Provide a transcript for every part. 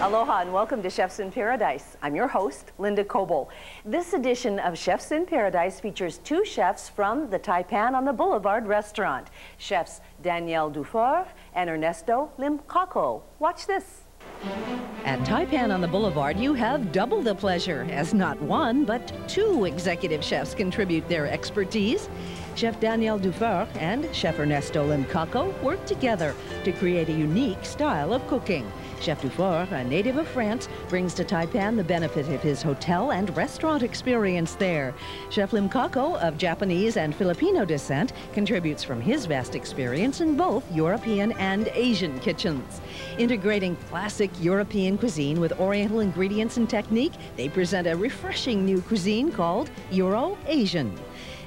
Aloha and welcome to Chefs in Paradise. I'm your host, Linda Coble. This edition of Chefs in Paradise features two chefs from the Taipan on the Boulevard restaurant, chefs Danielle Durfort and Ernesto Limcaco. Watch this. At Taipan on the Boulevard, you have double the pleasure, as not one, but two executive chefs contribute their expertise. Chef Danielle Durfort and Chef Ernesto Limcaco work together to create a unique style of cooking. Chef Durfort, a native of France, brings to Taipan the benefit of his hotel and restaurant experience there. Chef Limcaco, of Japanese and Filipino descent, contributes from his vast experience in both European and Asian kitchens. Integrating classic European cuisine with Oriental ingredients and technique, they present a refreshing new cuisine called Euro-Asian.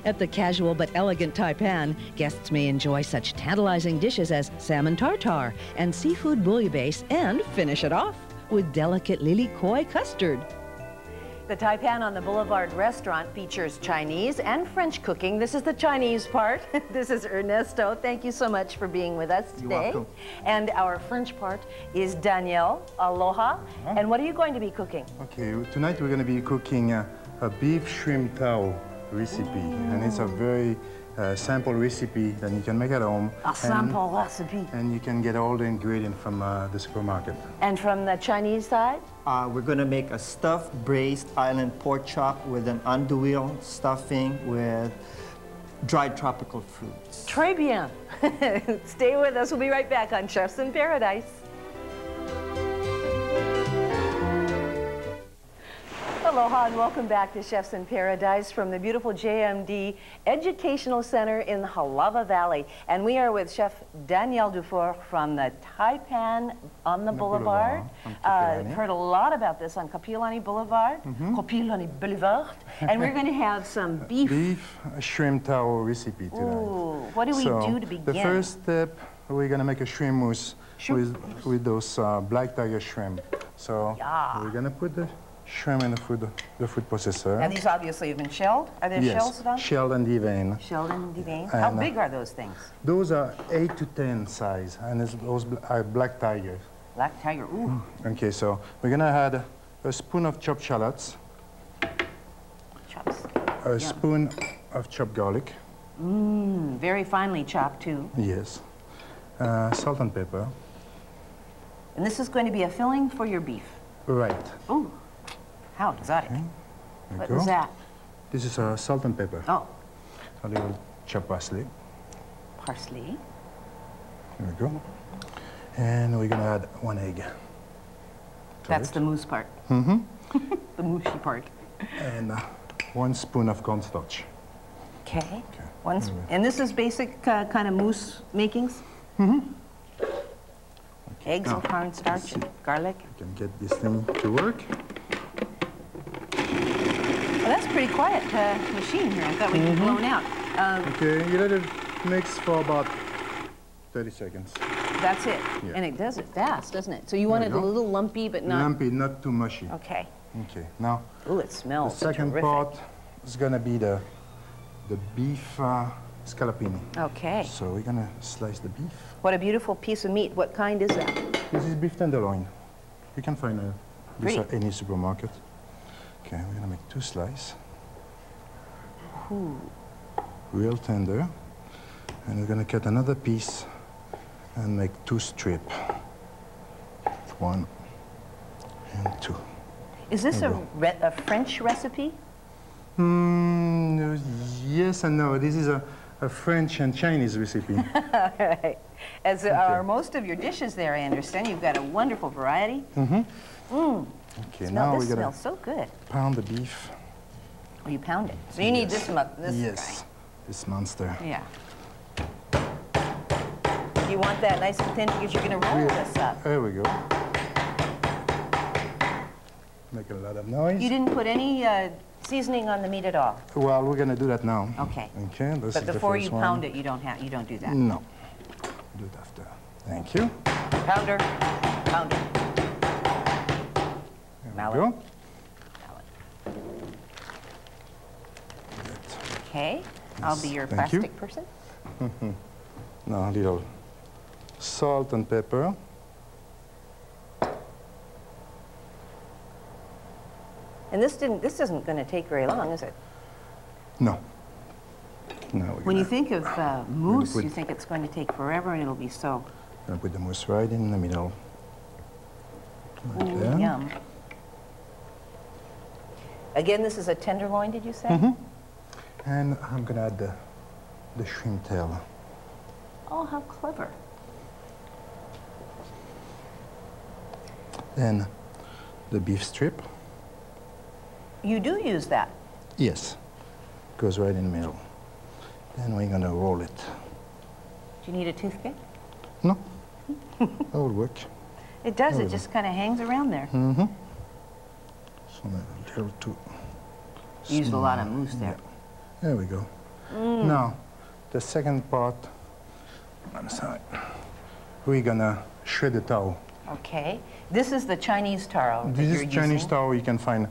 At the casual but elegant Taipan, guests may enjoy such tantalizing dishes as salmon tartare and seafood bouillabaisse, and finish it off with delicate lily koi custard. The Taipan on the Boulevard restaurant features Chinese and French cooking. This is the Chinese part. This is Ernesto. Thank you so much for being with us today. You're welcome. And our French part is Danielle. Aloha. And what are you going to be cooking? Okay, tonight we're going to be cooking a beef shrimp tao recipe, and it's a very simple recipe that you can make at home. A simple recipe. And you can get all the ingredients from the supermarket. And from the Chinese side? We're going to make a stuffed braised island pork chop with an andouille stuffing with dried tropical fruits. Très bien. Stay with us. We'll be right back on Chefs in Paradise. Aloha and welcome back to Chefs in Paradise from the beautiful JMD Educational Center in the Halava Valley. And we are with Chef Danielle Durfort from the Taipan on the Boulevard. Heard a lot about this on Kapiolani Boulevard. Kapiolani Boulevard. And we're going to have some beef. Beef shrimp tao recipe tonight. Ooh, what do we do to begin? The first step, we're going to make a shrimp mousse with those black tiger shrimp. So we're going to put the shrimp in the food processor. And these obviously have been shelled? Are there shells done? Shelled and deveined. Shelled and deveined. How big are those things? Those are 8 to 10 size, and those are black tigers. Black tiger, ooh. Okay, so we're gonna add a spoon of chopped shallots, a spoon of chopped garlic. Very finely chopped too. Yes. Salt and pepper. And this is going to be a filling for your beef. Right. Ooh. How exotic. Okay. What is that? This is salt and pepper. Oh. A little chopped parsley. Parsley. There we go. And we're gonna add 1 egg. That's the mousse part. The moushy part. And 1 spoon of cornstarch. Okay. And this is basic kind of mousse makings? Eggs and cornstarch and garlic. You can get this thing to work. Well, that's a pretty quiet machine here. I thought we'd be blown out. Okay, you let it mix for about 30 seconds. That's it. Yeah. And it does it fast, doesn't it? So you want it a little lumpy, but not... Lumpy, not too mushy. Okay. Okay, now... Ooh, it smells the second terrific. part is going to be the beef scallopini. Okay. So we're going to slice the beef. What a beautiful piece of meat. What kind is that? This is beef tenderloin. You can find this at any supermarket. Okay, we're going to make 2 slices. Real tender. And we're going to cut another piece and make 2 strips. 1 and 2. Is this a French recipe? Yes and no. This is a French and Chinese recipe. All right. As are most of your dishes there, I understand. You've got a wonderful variety. Okay, now we're smells so good. Pound the beef. Oh, you pound it. So you need this guy. This monster. Yeah. You want that nice and thin because you're going to roll this up. There we go. Make a lot of noise. You didn't put any seasoning on the meat at all? Well, we're going to do that now. Okay. Okay. But before you pound it, you don't do that? No. Do it after. Thank you. Pounder, pounder. There Mallet. we go. Okay, I'll be your Thank you. plastic person. Now a little salt and pepper. And this isn't going to take very long, is it? No. No. When you think of mousse, put- you think it's going to take forever and it'll be so Gonna put the mousse right in the middle. Right there. yum. Again, this is a tenderloin, did you say? And I'm gonna add the shrimp tail. Oh, how clever. Then the beef strip. You do use that. Yes. Goes right in the middle. Then we're gonna roll it. Do you need a toothpick? No. That would work. It does, There it we go. just kind of hangs around there. So a little too. You used a lot of small. mousse there. Yeah. There we go. Now, the second part, on the side, we're gonna shred the taro. Okay. This is the Chinese taro that This you're is Chinese using. taro you can find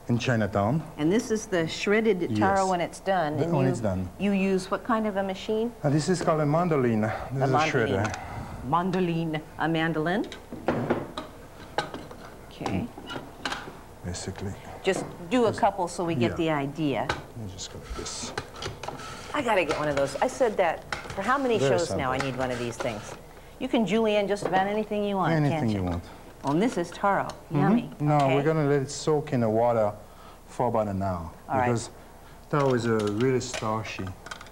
in Chinatown. And this is the shredded taro Yes. when it's done. And When you, it's done. You use what kind of a machine? This is called a mandolin. This is a mandolin. shredder. Mandolin. A mandolin? Okay. Basically. Just do a couple so we get Yeah. the idea. You just go like this. I gotta get one of those. I said that for how many Very shows now I simple. need one of these things. You can julienne just about anything you want, Anything can't you? you want. Oh, and this is taro. Yummy. No, Okay. we're gonna let it soak in the water for about an hour. All right. Because taro is really starchy.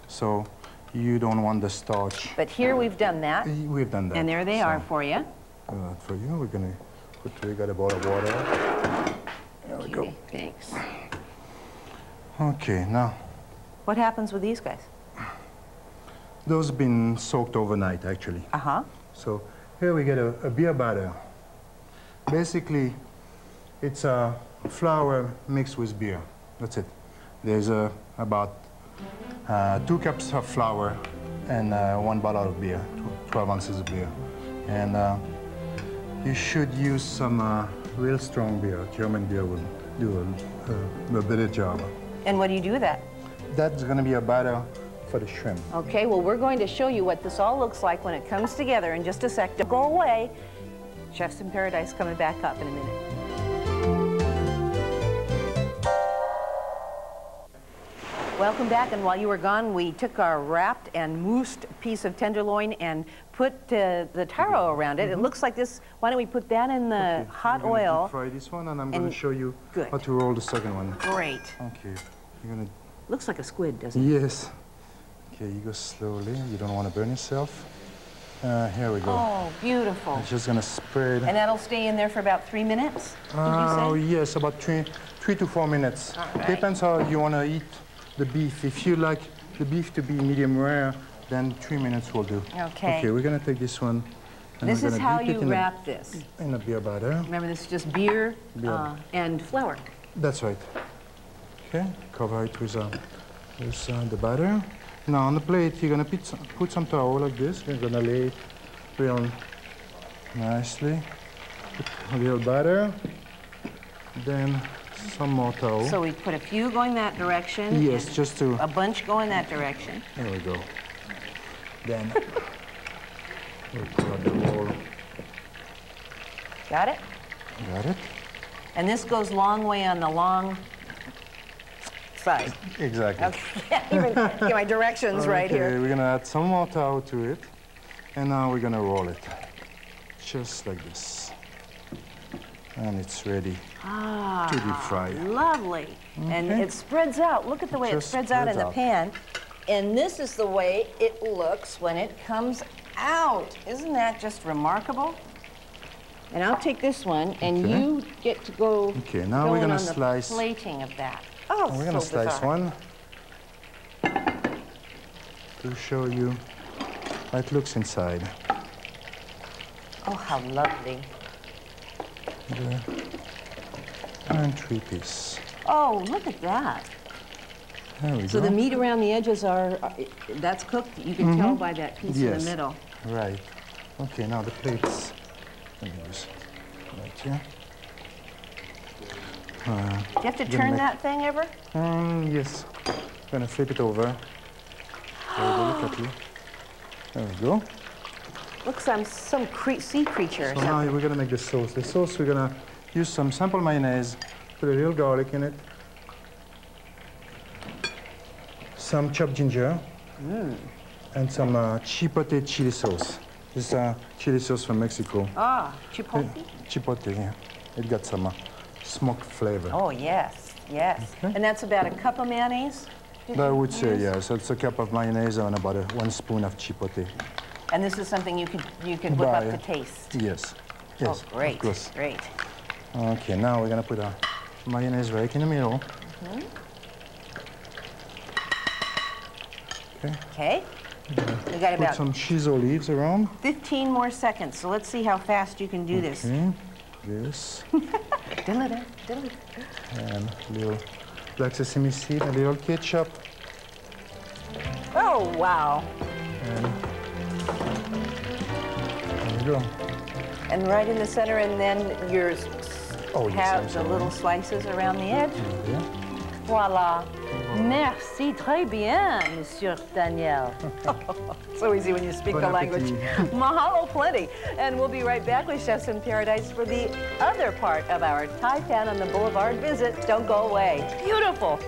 So you don't want the starch. But here we've done that, We've done that. and there they so, are for you. For you, we're gonna we got a bottle of water. There we go. Okay, thanks. Okay, now What happens with these guys? those have been soaked overnight actually. Uh-huh. So here we get a beer batter. Basically, it's a flour mixed with beer. That's it. There's about 2 cups of flour and 1 bottle of beer, 12 ounces of beer. And you should use some real strong beer. German beer will do a better job. And what do you do with that? That's going to be a batter for the shrimp. Okay, well, we're going to show you what this all looks like when it comes together in just a sec. Don't go away. Chefs in Paradise coming back up in a minute. Welcome back, and while you were gone, we took our wrapped and moussed piece of tenderloin and put the taro around it. It looks like this. Why don't we put that in the hot We're gonna oil? deep fry this one, and I'm going and- to show you good. how to roll the second one. Great. Okay, you're going to Looks like a squid, doesn't it? Yes. Okay, you go slowly. You don't want to burn yourself. Here we go. Oh, beautiful. I'm just gonna spread. And that'll stay in there for about 3 minutes, did you say? Yes, about 3 to 4 minutes. All right. Depends how you want to eat the beef. If you like the beef to be medium rare, then 3 minutes will do. Okay. Okay, we're gonna take this one. And This we're is gonna how dip it you in a- wrap this. in a beer batter. Remember, this is just beer Beer. and flour. That's right. Okay, cover it with the batter. Now on the plate, you're gonna put some taro like this. You're gonna lay it real nicely. Put a little batter, then some more taro. So we put a few going that direction. Yes, and just to. a bunch going that direction. There we go. Then we'll put the roll. Got it? Got it? And this goes long way on the long side. Exactly. Okay, can't even get my directions right Okay, here. we're gonna add some more taro to it, and now we're gonna roll it, just like this, and it's ready Ah, to deep fry. lovely. And Okay. it spreads out. Look at the way it Just spreads out in spreads the out. pan. And this is the way it looks when it comes out. Isn't that just remarkable? And I'll take this one, and Okay. you get to go Okay, now we're going gonna on the slice. plating of that. Oh, We're gonna so slice bizarre. one to show you how it looks inside. Oh, how lovely. And 3 pieces. Oh, look at that. There we So go. the meat around the edges that's cooked. You can tell by that piece in Yes. the middle. Right. Okay, now the plates. Let me use right here. Do you have to turn that thing ever? Yes. Gonna flip it over. There we go, look at you. There we go. Looks like some sea creature or So now something. we're gonna make the sauce. The sauce, we're gonna use some sample mayonnaise, put a little garlic in it, some chopped ginger, and some chipotle chili sauce. This is chili sauce from Mexico. Ah, chipotle? Chipotle, yeah. It got some smoked flavor. Oh, yes, yes. Okay. And that's about a cup of mayonnaise? I would say, yeah. So it's a cup of mayonnaise and about 1 spoon of chipotle. And this is something you could whip up to taste? Yes. Yes, Oh, great, of course. great. Okay, now we're gonna put a mayonnaise right in the middle. Okay. Okay. We got Put about some cheese olives around. 15 more seconds, so let's see how fast you can do this. Okay. This. Diddle-da, diddle-da. And a little black sesame seed, a little ketchup. Oh, wow. And there we go. And right in the center, and then yours Oh, yes, have I'm the sorry. little slices around the edge. Yeah. Voila. Merci, très bien, Monsieur Daniel. So easy when you speak Bon the language. appétit. Mahalo plenty. And we'll be right back with Chefs in Paradise for the other part of our Taipan on the Boulevard visit. Don't go away. Beautiful.